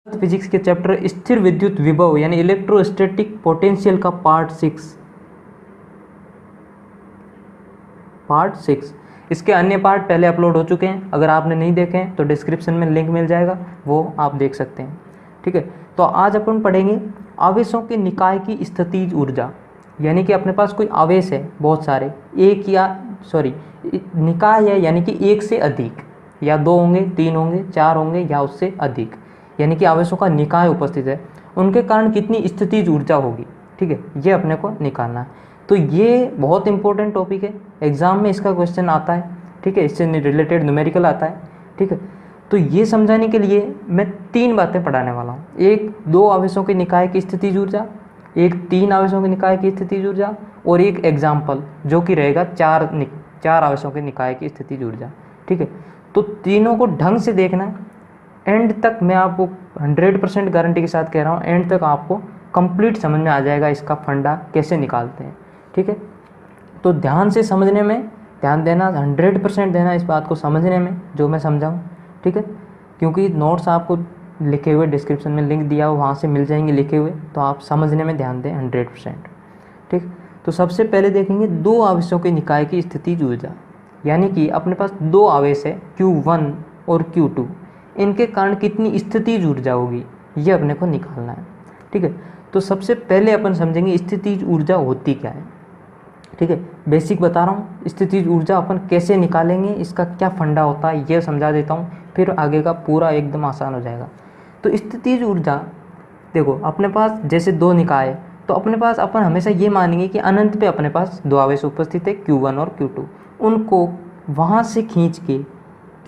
Physics के chapter स्थिर विद्युत विभव यानी इलेक्ट्रोस्टैटिक पोटेंशियल का पार्ट 6 इसके अन्य पार्ट पहले अपलोड हो चुके हैं। अगर आपने नहीं देखे हैं तो डिस्क्रिप्शन में लिंक मिल जाएगा, वो आप देख सकते हैं। ठीक है, तो आज अपन पढ़ेंगे आवेशों के निकाय की स्थितिज ऊर्जा। यानी कि अपने पास कोई आवेश है बहुत सारे, निकाय है यानी कि एक से अधिक, या 2 होंगे, 3 होंगे, 4 होंगे या उससे अधिक, यानी कि आवेशों का निकाय उपस्थित है, उनके कारण कितनी स्थितिज ऊर्जा होगी। ठीक है, ये अपने को निकालना है। तो ये बहुत इंपॉर्टेंट टॉपिक है, एग्जाम में इसका क्वेश्चन आता है। ठीक है, इससे रिलेटेड न्यूमेरिकल आता है। ठीक है, तो ये समझाने के लिए मैं 3 बातें पढ़ाने वाला हूँ। एक 2 आवेशों के निकाय की स्थितिज ऊर्जा, एक 3 आवेशों के निकाय की स्थितिज ऊर्जा, और एक एग्जाम्पल जो कि रहेगा 4 आवेशों के निकाय की स्थितिज ऊर्जा। ठीक है, तो तीनों को ढंग से देखना है। एंड तक मैं आपको 100% गारंटी के साथ कह रहा हूँ, एंड तक आपको कंप्लीट समझ में आ जाएगा इसका फंडा कैसे निकालते हैं। ठीक है, तो ध्यान से समझने में ध्यान देना, 100% देना इस बात को समझने में जो मैं समझाऊँ। ठीक है, क्योंकि नोट्स आपको लिखे हुए डिस्क्रिप्शन में लिंक दिया हो, वहाँ से मिल जाएंगे लिखे हुए, तो आप समझने में ध्यान दें 100%। ठीक, तो सबसे पहले देखेंगे 2 आवेशों के निकाय की स्थितिज ऊर्जा। यानी कि अपने पास 2 आवेश है Q1 और Q2, इनके कारण कितनी स्थितिज ऊर्जा होगी, ये अपने को निकालना है। ठीक है, तो सबसे पहले अपन समझेंगे स्थितिज ऊर्जा होती क्या है। ठीक है, बेसिक बता रहा हूँ, स्थितिज ऊर्जा अपन कैसे निकालेंगे, इसका क्या फंडा होता है ये समझा देता हूँ, फिर आगे का पूरा एकदम आसान हो जाएगा। तो स्थितिज ऊर्जा देखो, अपने पास जैसे 2 निकाय है, तो अपने पास अपन हमेशा ये मानेंगे कि अनंत पे अपने पास 2 आवेश उपस्थित है Q1 और Q2, उनको वहाँ से खींच के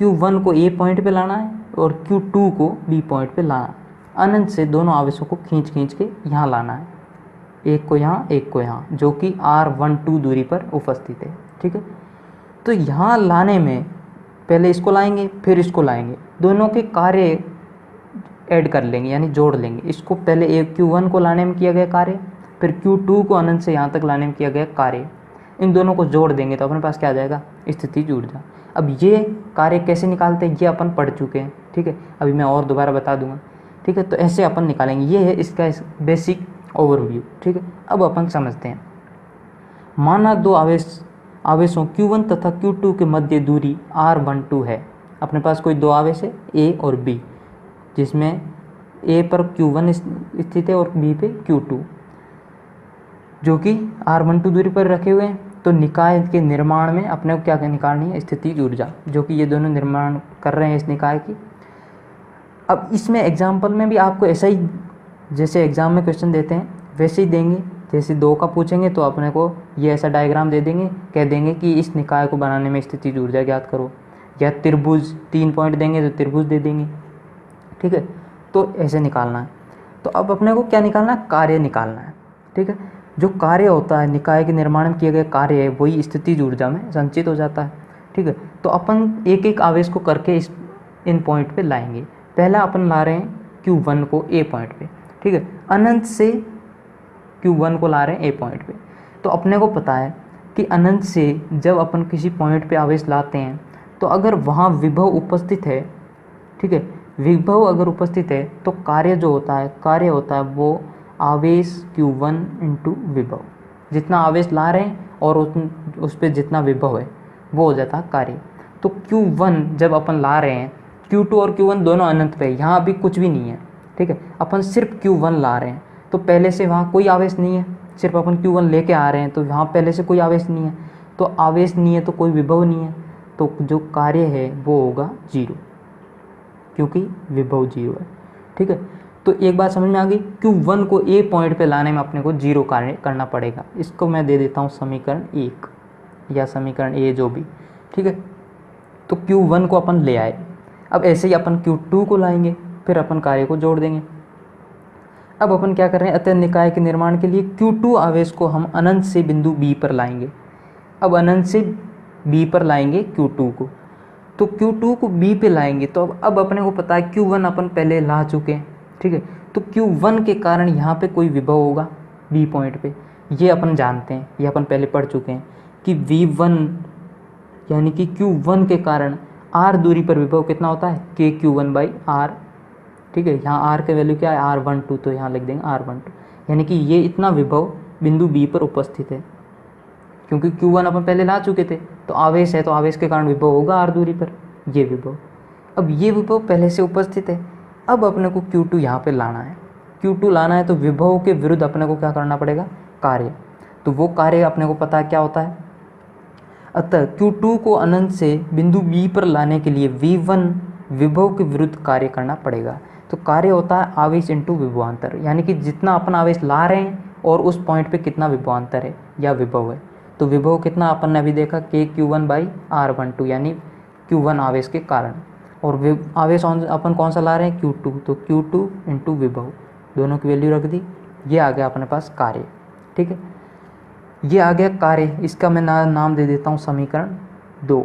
Q1 को A पॉइंट पे लाना है और Q2 को B पॉइंट पे लाना है। अनंत से दोनों आवेशों को खींच के यहाँ लाना है, एक को यहाँ एक को यहाँ, जो कि R12 दूरी पर उपस्थित है। ठीक है, तो यहाँ लाने में पहले इसको लाएंगे फिर इसको लाएंगे, दोनों के कार्य ऐड कर लेंगे यानी जोड़ लेंगे। इसको पहले एक Q1 को लाने में किया गया कार्य, फिर Q2 को अनंत से यहाँ तक लाने में किया गया कार्य, इन दोनों को जोड़ देंगे तो अपने पास क्या आ जाएगा, स्थितिज ऊर्जा। अब ये कार्य कैसे निकालते हैं ये अपन पढ़ चुके हैं। ठीक है, अभी मैं और दोबारा बता दूंगा। ठीक है, तो ऐसे अपन निकालेंगे, ये है इसका बेसिक ओवरव्यू। ठीक है, अब अपन समझते हैं। माना 2 आवेशों Q1 तथा Q2 के मध्य दूरी R12 है। अपने पास कोई 2 आवेश है A और B, जिसमें A पर Q1 स्थित है और B पे Q2, जो कि R12 दूरी पर रखे हुए हैं। तो निकाय के निर्माण में अपने को क्या निकालनी है, स्थितिज ऊर्जा, जो कि ये दोनों निर्माण कर रहे हैं इस निकाय की। अब इसमें एग्जाम्पल में भी आपको ऐसा ही, जैसे एग्जाम में क्वेश्चन देते हैं वैसे ही देंगे। जैसे 2 का पूछेंगे तो अपने को ये ऐसा डायग्राम दे देंगे, कह देंगे कि इस निकाय को बनाने में स्थितिज ऊर्जा ज्ञात करो, या त्रिभुज 3 पॉइंट देंगे तो त्रिभुज दे देंगे। ठीक है, तो ऐसे निकालना है। तो अब अपने को क्या निकालना है, कार्य निकालना है। ठीक है, जो कार्य होता है निकाय के निर्माण में किए गए कार्य है, वही स्थितिज ऊर्जा में संचित हो जाता है। ठीक है, तो अपन एक एक आवेश को करके इन पॉइंट पे लाएंगे। पहला अपन ला रहे हैं Q1 को A पॉइंट पे। ठीक है, अनंत से Q1 को ला रहे हैं A पॉइंट पे। तो अपने को पता है कि अनंत से जब अपन किसी पॉइंट पे आवेश लाते हैं तो अगर वहाँ विभव उपस्थित है, ठीक है, विभव अगर उपस्थित है तो कार्य जो होता है वो आवेश Q1 इंटू विभव, जितना आवेश ला रहे हैं और उस पर जितना विभव है वो हो जाता है कार्य। तो Q1 जब अपन ला रहे हैं, Q2 और Q1 दोनों अनंत पे, यहाँ अभी कुछ भी नहीं है। ठीक है, अपन सिर्फ Q1 ला रहे हैं, तो पहले से वहाँ कोई आवेश नहीं है, सिर्फ अपन Q1 लेके आ रहे हैं, तो वहाँ पहले से कोई आवेश नहीं है। तो आवेश नहीं है तो कोई विभव नहीं है, तो जो कार्य है वो होगा 0, क्योंकि विभव 0 है। ठीक है, तो एक बात समझ में आ गई, Q1 को A पॉइंट पे लाने में अपने को 0 कार्य करना पड़ेगा। इसको मैं दे देता हूँ समीकरण 1 या समीकरण A, जो भी। ठीक है, तो Q1 को अपन ले आए। अब ऐसे ही अपन Q2 को लाएंगे, फिर अपन कार्य को जोड़ देंगे। अब अपन क्या कर रहे हैं, अतः निकाय के निर्माण के लिए Q2 आवेश को हम अनंत से बिंदु B पर लाएंगे। अब अनंत से B पर लाएंगे Q2 को, तो Q2 को B पे लाएंगे। तो अब अपने को पता है Q1 अपन पहले ला चुके हैं। ठीक है, तो Q1 के कारण यहाँ पे कोई विभव होगा B पॉइंट पे, ये अपन जानते हैं, ये अपन पहले पढ़ चुके हैं कि V1 यानी कि Q1 के कारण R दूरी पर विभव कितना होता है, KQ1/R। ठीक है। यहाँ आर के वैल्यू क्या है, R12, तो यहाँ लिख देंगे R12, यानी कि ये इतना विभव बिंदु बी पर उपस्थित है। क्योंकि Q1 अपन पहले ला चुके थे, तो आवेश है, तो आवेश के कारण विभव होगा R दूरी पर, ये विभव। अब ये विभव पहले से उपस्थित है, अब अपने को Q2 यहाँ पे लाना है। Q2 लाना है तो विभव के विरुद्ध अपने को क्या करना पड़ेगा, कार्य। तो वो कार्य अपने को पता है क्या होता है। अतः Q2 को अनंत से बिंदु B पर लाने के लिए V1 विभव के विरुद्ध कार्य करना पड़ेगा। तो कार्य होता है आवेश इंटू विभवांतर, यानी कि जितना अपन आवेश ला रहे हैं और उस पॉइंट पे कितना विभवांतर है या विभव है। तो विभव कितना अपन ने अभी देखा, KQ1/R12, यानी Q1 आवेश के कारण, और आवेश अपन कौन सा ला रहे हैं, Q2, तो Q2 इंटू विभव, दोनों की वैल्यू रख दी। ये आ गया अपने पास कार्य, ठीक है। ये आ गया कार्य, इसका मैं नाम दे देता हूँ समीकरण 2,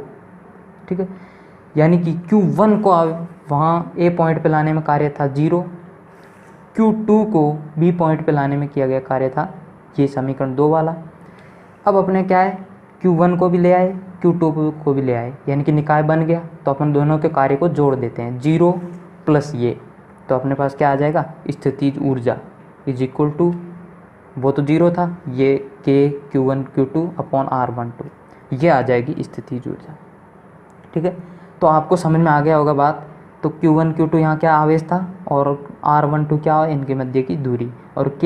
ठीक है। यानी कि Q1 को वहाँ A पॉइंट पे लाने में कार्य था 0, Q2 को B पॉइंट पे लाने में किया गया कार्य था ये समीकरण 2 वाला। अब अपने क्या है, Q1 को भी ले आए, Q2 को भी ले आए, यानी कि निकाय बन गया। तो अपन दोनों के कार्य को जोड़ देते हैं, 0 प्लस ये, तो अपने पास क्या आ जाएगा, स्थितिज ऊर्जा इज इक्वल टू, वो तो 0 था, ये KQ1Q2/R12, ये आ जाएगी स्थितिज ऊर्जा, ठीक है। तो आपको समझ में आ गया होगा बात। तो Q1 Q2 यहाँ क्या आवेश था और R12 क्या है, इनके मध्य की दूरी, और K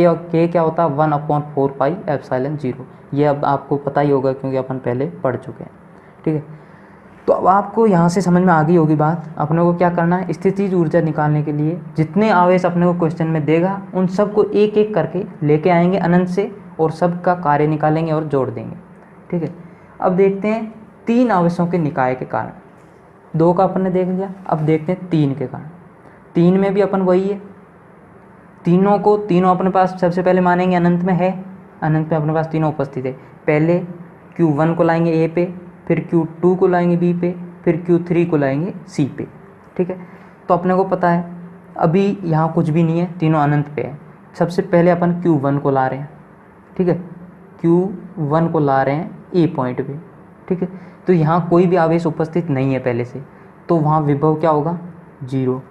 क्या होता है, 1/4πε0। ये अब आपको पता ही होगा क्योंकि अपन पहले पढ़ चुके हैं, ठीक है। तो अब आपको यहाँ से समझ में आ गई होगी बात। अपने को क्या करना है, स्थितिज ऊर्जा निकालने के लिए जितने आवेश अपने को क्वेश्चन में देगा उन सबको एक एक करके लेके आएंगे अनंत से, और सबका कार्य निकालेंगे और जोड़ देंगे, ठीक है। अब देखते हैं 3 आवेशों के निकाय के कारण, 2 का अपन ने देख लिया, अब देखते हैं 3 के कारण। 3 में भी अपन वही है, तीनों अपने पास सबसे पहले मानेंगे अनंत में है, अनंत में अपने पास तीनों उपस्थित है। पहले Q1 को लाएंगे A पे, फिर Q2 को लाएंगे B पे, फिर Q3 को लाएंगे C पे, ठीक है। तो अपने को पता है अभी यहाँ कुछ भी नहीं है, तीनों अनंत पे है। सबसे पहले अपन Q1 को ला रहे हैं, ठीक है, Q1 को ला रहे हैं A पॉइंट पे, ठीक है। तो यहाँ कोई भी आवेश उपस्थित नहीं है पहले से, तो वहाँ विभव क्या होगा, 0,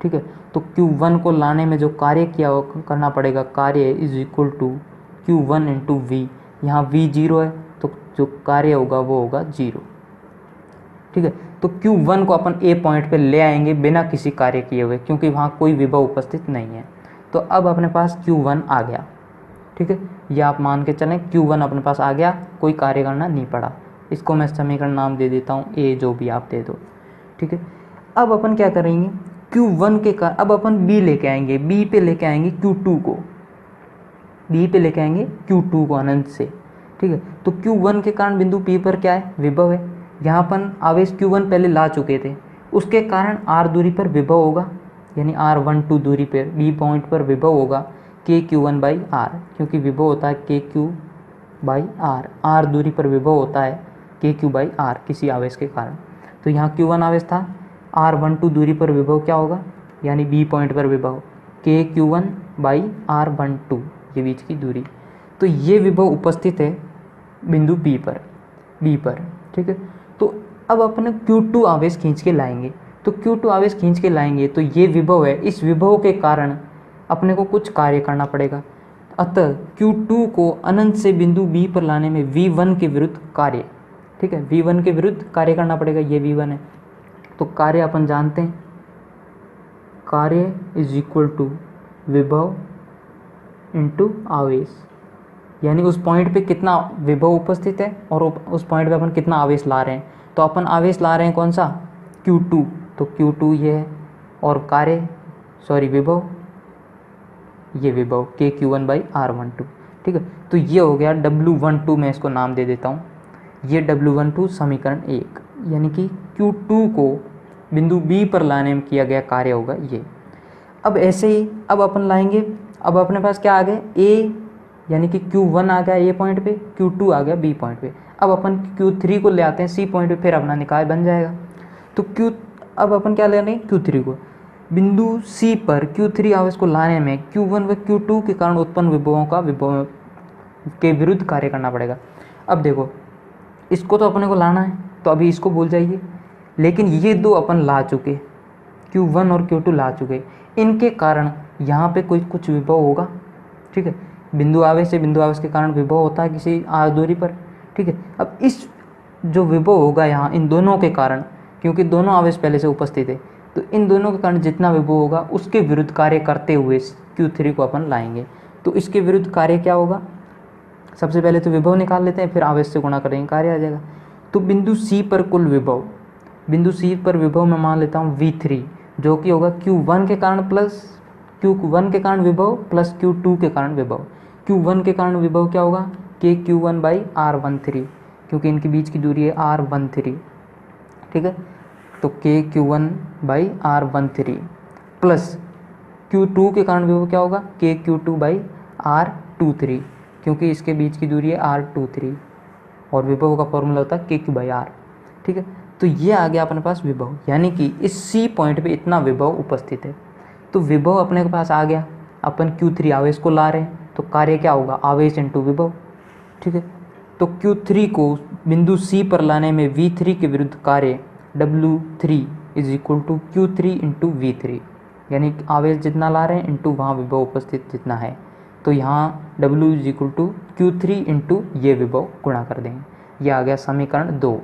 ठीक है। तो Q1 को लाने में जो कार्य करना पड़ेगा, कार्य is equal to Q1 into V। यहाँ V 0 है तो जो कार्य होगा वो होगा 0, ठीक है। तो Q1 को अपन A पॉइंट पे ले आएंगे बिना किसी कार्य किए हुए, क्योंकि वहाँ कोई विभव उपस्थित नहीं है। तो अब अपने पास Q1 आ गया, ठीक है। ये आप मान के चलें Q1 अपने पास आ गया, कोई कार्य करना नहीं पड़ा। इसको मैं समीकरण नाम दे देता हूँ A, जो भी आप दे दो, ठीक है। अब अपन क्या करेंगे, Q1 के कारण अब अपन B लेके आएंगे, B पे लेके आएंगे Q2 को, B पे लेके आएंगे Q2 को अनंत से, ठीक है। तो Q1 के कारण बिंदु P पर क्या है, विभव है। यहाँ अपन आवेश Q1 पहले ला चुके थे, उसके कारण R दूरी पर विभव होगा, यानी R12 दूरी पर B पॉइंट पर विभव होगा KQ1/R, क्योंकि विभव होता है KQ/R, R दूरी पर विभव होता है KQ/R किसी आवेश के कारण। तो यहाँ Q1 आवेश था, R12 दूरी पर विभव क्या होगा, यानी B पॉइंट पर विभव KQ1/R12, ये बीच की दूरी। तो ये विभव उपस्थित है बिंदु B पर, ठीक है। तो अब अपने Q2 आवेश खींच के लाएंगे, तो Q2 आवेश खींच के लाएंगे तो ये विभव है, इस विभव के कारण अपने को कुछ कार्य करना पड़ेगा। अतः Q2 को अनंत से बिंदु B पर लाने में V1 के विरुद्ध कार्य, ठीक है, V1 के विरुद्ध कार्य करना पड़ेगा, ये V1 है। तो कार्य अपन जानते हैं, कार्य इज इक्वल टू विभव इंटू आवेश, यानी उस पॉइंट पे कितना विभव उपस्थित है और उस पॉइंट पे अपन कितना आवेश ला रहे हैं। तो अपन आवेश ला रहे हैं कौन सा, Q2, तो Q2 ये है, और कार्य विभव, ये विभव KQ1/R12, ठीक है। तो ये हो गया W12, मैं इसको नाम दे देता हूँ, ये W12 समीकरण 1, यानी कि Q2 को बिंदु B पर लाने में किया गया कार्य होगा ये। अब ऐसे ही अब अपन लाएंगे, अब अपने पास क्या आ गया, A, यानी कि Q1 आ गया A पॉइंट पे, Q2 आ गया B पॉइंट पे। अब अपन Q3 को ले आते हैं C पॉइंट पे, फिर अपना निकाय बन जाएगा। तो अब अपन क्या ले रहे हैं, Q3 को बिंदु C पर Q3 आवेश को लाने में Q1 व Q2 के कारण उत्पन्न विभवों का विभव के विरुद्ध कार्य करना पड़ेगा। अब देखो, इसको तो अपने को लाना है, तो अभी इसको भूल जाइए, लेकिन ये दो अपन ला चुके, Q1 और Q2 ला चुके, इनके कारण यहाँ पे कोई कुछ विभव होगा, ठीक है। बिंदु आवेश से बिंदु आवेश के कारण विभव होता है किसी दूरी पर, ठीक है। अब इस जो विभव होगा यहाँ इन दोनों के कारण, क्योंकि दोनों आवेश पहले से उपस्थित है, तो इन दोनों के कारण जितना विभव होगा उसके विरुद्ध कार्य करते हुए Q3 को अपन लाएंगे। तो इसके विरुद्ध कार्य क्या होगा, सबसे पहले तो विभव निकाल लेते हैं, फिर आवेश से गुणा करेंगे, कार्य आ जाएगा। तो बिंदु C पर कुल विभव, बिंदु C पर विभव मैं मान लेता हूँ V3, जो कि होगा Q1 के कारण प्लस Q1 के कारण विभव प्लस Q2 के कारण विभव। Q1 के कारण विभव क्या होगा, KQ1/R13, क्योंकि इनके बीच की दूरी है R13, ठीक है। तो KQ1/R13 प्लस Q2 के कारण विभव क्या होगा, KQ2/R23, क्योंकि इसके बीच की दूरी है R23 और विभव का फॉर्मूला होता है KQ/R, ठीक है। तो ये आ गया अपने पास विभव, यानी कि इस C पॉइंट पे इतना विभव उपस्थित है। तो विभव अपने के पास आ गया, अपन Q3 आवेश को ला रहे हैं, तो कार्य क्या होगा, आवेश इंटू विभव, ठीक है। तो Q3 को बिंदु C पर लाने में V3 के विरुद्ध कार्य W3 = Q3 × V3, यानी आवेश जितना ला रहे हैं इंटू वहाँ विभव उपस्थित जितना है। तो यहाँ W = Q3 × ये विभव गुणा कर देंगे। ये आ गया समीकरण 2,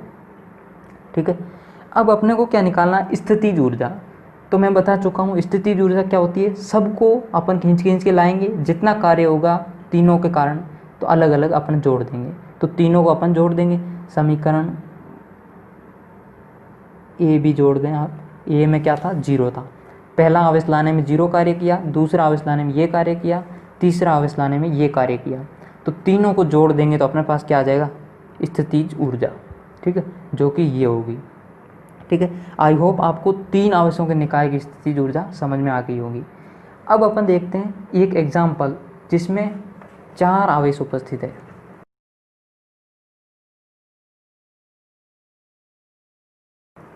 ठीक है। अब अपने को क्या निकालना है, स्थितिज ऊर्जा। तो मैं बता चुका हूँ स्थितिज ऊर्जा क्या होती है, सबको अपन खींच के लाएंगे, जितना कार्य होगा तीनों के कारण तो अलग अलग अपन जोड़ देंगे। तो तीनों को अपन जोड़ देंगे, समीकरण ए भी जोड़ दें आप। ए में क्या था, 0 था, पहला आवेश लाने में 0 कार्य किया, दूसरा आवेश लाने में ये कार्य किया, तीसरा आवेश लाने में ये कार्य किया। तो तीनों को जोड़ देंगे तो अपने पास क्या आ जाएगा, स्थितिज ऊर्जा, ठीक है, जो कि ये होगी, ठीक है। आई होप आपको 3 आवेशों के निकाय की स्थितिज ऊर्जा समझ में आ गई होगी। अब अपन देखते हैं एक एग्जाम्पल जिसमें 4 आवेश उपस्थित है,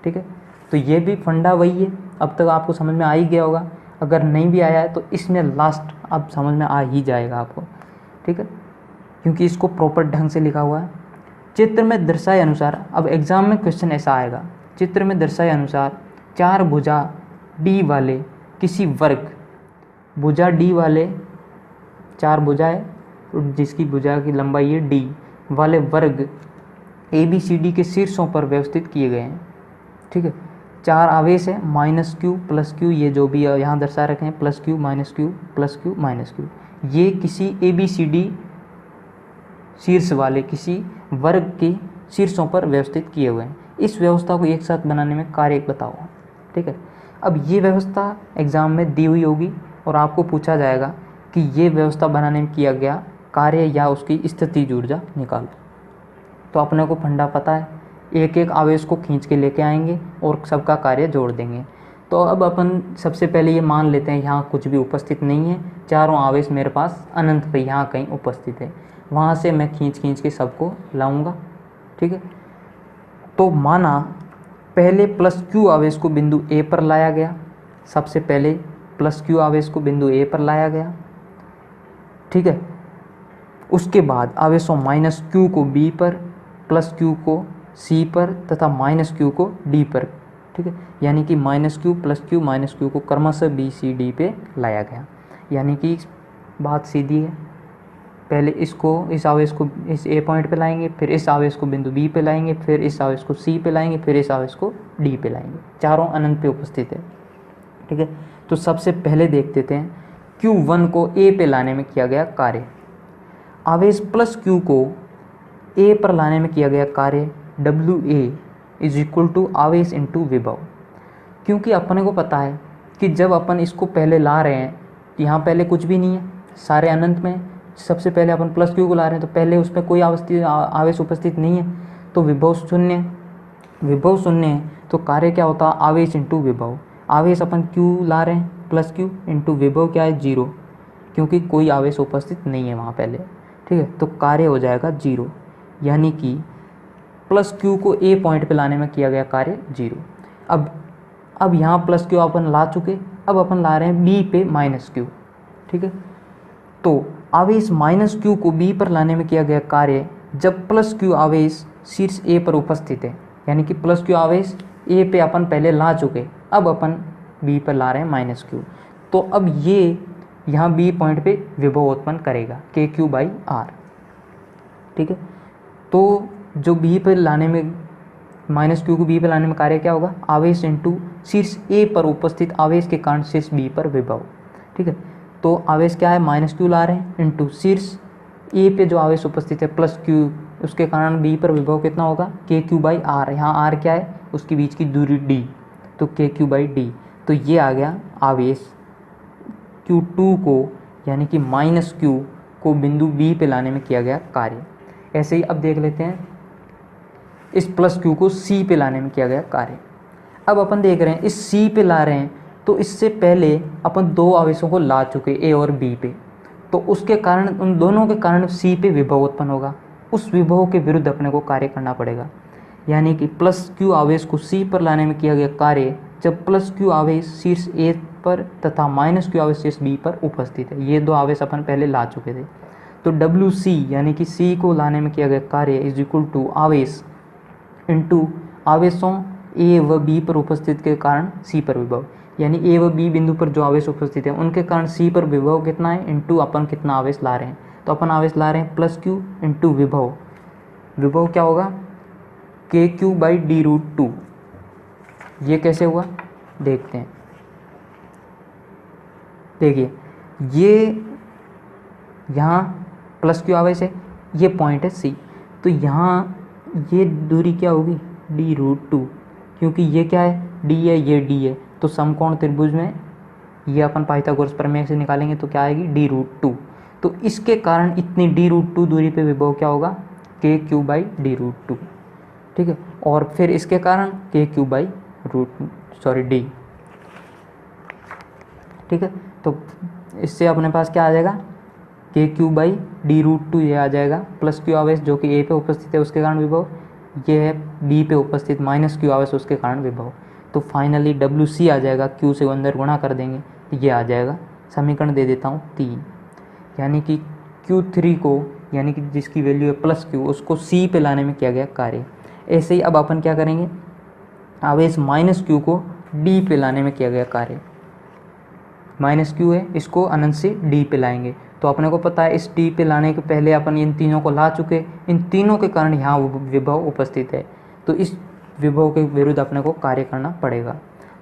ठीक है। तो ये भी फंडा वही है, अब तक आपको समझ में आ ही गया होगा। अगर नहीं भी आया है तो इसमें लास्ट अब समझ में आ ही जाएगा आपको, ठीक है, क्योंकि इसको प्रॉपर ढंग से लिखा हुआ है। चित्र में दर्शाए अनुसार, अब एग्जाम में क्वेश्चन ऐसा आएगा, चित्र में दर्शाए अनुसार 4 भुजा D वाले किसी वर्ग, भुजा D वाले 4 भुजाएं जिसकी भुजा की लंबाई है D वाले वर्ग ABCD के शीर्षों पर व्यवस्थित किए गए हैं, ठीक है। 4 आवेश है, -Q +Q, ये जो भी यहाँ दर्शा रखे हैं, +Q -Q +Q -Q, ये किसी ABCD शीर्ष वाले किसी वर्ग के शीर्षों पर व्यवस्थित किए हुए हैं। इस व्यवस्था को एक साथ बनाने में कार्य बताओ, ठीक है। अब ये व्यवस्था एग्जाम में दी हुई होगी और आपको पूछा जाएगा कि ये व्यवस्था बनाने में किया गया कार्य या उसकी स्थितिज ऊर्जा निकालो। तो अपने को फंडा पता है, एक एक आवेश को खींच के लेके आएंगे और सबका कार्य जोड़ देंगे। तो अब अपन सबसे पहले ये मान लेते हैं यहाँ कुछ भी उपस्थित नहीं है, चारों आवेश मेरे पास अनंत पे यहाँ कहीं उपस्थित है, वहाँ से मैं खींच के सबको लाऊंगा, ठीक है। तो माना पहले +Q आवेश को बिंदु A पर लाया गया, सबसे पहले +Q आवेश को बिंदु A पर लाया गया, ठीक है। उसके बाद आवेशों -Q को B पर, +Q को C पर तथा -Q को D पर, ठीक है। यानी कि -Q +Q -Q को क्रमशः B C D पे लाया गया, यानी कि बात सीधी है। पहले इसको, इस आवेश को इस A पॉइंट पे लाएंगे, फिर इस आवेश को बिंदु B पे लाएंगे, फिर इस आवेश को C पे लाएंगे, फिर इस आवेश को D पे लाएंगे, चारों अनंत पे उपस्थित है, ठीक है। तो सबसे पहले देख लेते हैं Q1 को A पे लाने में किया गया कार्य। आवेश +Q को A पर लाने में किया गया कार्य WA = आवेश इंटू विभव। क्योंकि अपने को पता है कि जब अपन इसको पहले ला रहे हैं, यहाँ पहले कुछ भी नहीं है, सारे अनंत में, सबसे पहले अपन +Q को ला रहे हैं तो पहले उसमें कोई आवेश उपस्थित नहीं है, तो विभव शून्य है। विभव शून्य है तो कार्य क्या होता है, आवेश इंटू विभव। आवेश अपन Q ला रहे हैं, +Q इंटू विभव क्या है, 0, क्योंकि कोई आवेश उपस्थित नहीं है वहाँ पहले, ठीक है। तो कार्य हो जाएगा 0, यानी कि +Q को A पॉइंट पे लाने में किया गया कार्य 0। अब यहाँ +Q अपन ला चुके, अब अपन ला रहे हैं B पे -Q, ठीक है। तो आवेश -Q को B पर लाने में किया गया कार्य जब +Q आवेश शीर्ष A पर उपस्थित है, यानी कि +Q आवेश A पे अपन पहले ला चुके, अब अपन B पर ला रहे हैं -Q, तो अब ये यहाँ बी पॉइंट पे विभव उत्पन्न करेगा KQ/R, ठीक है। तो जो बी पे लाने में -Q को बी पे लाने में कार्य क्या होगा, आवेश इंटू शीर्ष ए पर उपस्थित आवेश के कारण शीर्ष बी पर विभव, ठीक है। तो आवेश क्या है, -Q ला रहे हैं, इंटू शीर्ष ए पे जो आवेश उपस्थित है +Q, उसके कारण बी पर विभव कितना होगा, KQ/R। यहाँ R क्या है, उसके बीच की दूरी d, तो KQ/d। तो ये आ गया आवेश Q2 को यानी कि -Q को बिंदु B पे लाने में किया गया कार्य। ऐसे ही अब देख लेते हैं इस +Q को C पे लाने में किया गया कार्य। अब अपन देख रहे हैं इस C पे ला रहे हैं, तो इससे पहले अपन दो आवेशों को ला चुके A और B पे, तो उसके कारण उन दोनों के कारण C पे विभव उत्पन्न होगा। उस विभव के विरुद्ध अपने को कार्य करना पड़ेगा, यानी कि +Q आवेश को C पर लाने में किया गया कार्य जब +Q आवेश शीर्ष A पर तथा -Q आवेश शीर्ष B पर उपस्थित है। ये दो आवेश अपन पहले ला चुके थे। तो WC यानी कि C को लाने में किया गया कार्य इज इक्वल टू आवेश इंटू आवेशों A व B पर उपस्थित के कारण C पर विभव, यानी A व B बिंदु पर जो आवेश उपस्थित है उनके कारण C पर विभव कितना है, इंटू अपन कितना आवेश ला रहे हैं। तो अपन आवेश ला रहे हैं +Q इंटू विभव, विभव क्या होगा, KQ/d√2। ये कैसे हुआ देखते हैं। देखिए ये यहाँ +Q आवेश है, ये पॉइंट है C, तो यहाँ ये दूरी क्या होगी, d√2, क्योंकि ये क्या है, d है, ये d है। तो समकोण त्रिभुज में ये अपन पाइथागोरस प्रमेय से निकालेंगे तो क्या आएगी, d√2। तो इसके कारण इतनी d√2 दूरी पे विभव क्या होगा, KQ/d√2, ठीक है। और फिर इसके कारण KQ/d, ठीक है। तो इससे अपने पास क्या आ जाएगा, KQ/d√2 ये आ जाएगा। +Q आवेश जो कि A पे उपस्थित है उसके कारण विभव, ये है B पे उपस्थित -Q आवेश उसके कारण विभव। तो फाइनली WC आ जाएगा, Q से अंदर गुणा कर देंगे तो ये आ जाएगा। समीकरण दे देता हूँ 3, यानी कि Q3 को यानी कि जिसकी वैल्यू है +Q उसको C पे लाने में किया गया कार्य। ऐसे ही अब अपन क्या करेंगे, आवेश -Q को D पे लाने में किया गया कार्य। -Q है, इसको अनंत से D पे लाएंगे। तो अपने को पता है इस D पे लाने के पहले अपन इन तीनों को ला चुके, इन तीनों के कारण यहाँ विभव उपस्थित है, तो इस विभव के विरुद्ध अपने को कार्य करना पड़ेगा।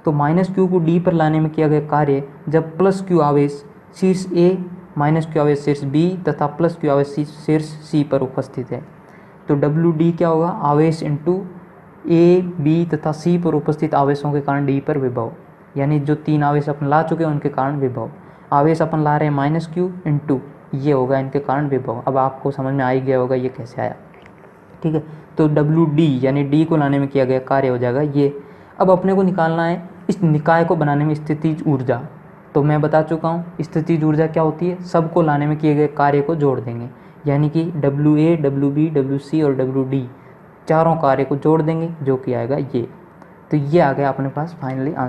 तो -Q को D पर लाने में किया गया कार्य जब +Q आवेश शीर्ष A, -Q आवेश शीर्ष B तथा +Q आवेश शीर्ष C पर उपस्थित है। तो WD क्या होगा, आवेश इंटू A, B तथा C पर उपस्थित आवेशों के कारण D पर विभव, यानी जो तीन आवेश अपन ला चुके हैं उनके कारण विभव। आवेश अपन ला रहे हैं -Q इंटू ये होगा इनके कारण विभव। अब आपको समझ में आ ही गया होगा ये कैसे आया, ठीक है। तो WD यानी D को लाने में किया गया कार्य हो जाएगा ये। अब अपने को निकालना है इस निकाय को बनाने में स्थितिज ऊर्जा। तो मैं बता चुका हूँ स्थितिज ऊर्जा क्या होती है, सबको लाने में किए गए कार्य को जोड़ देंगे, यानी कि WA, WB, WC और WD चारों कार्य को जोड़ देंगे जो कि आएगा ये। तो ये आ गया अपने पास फाइनली आंसर।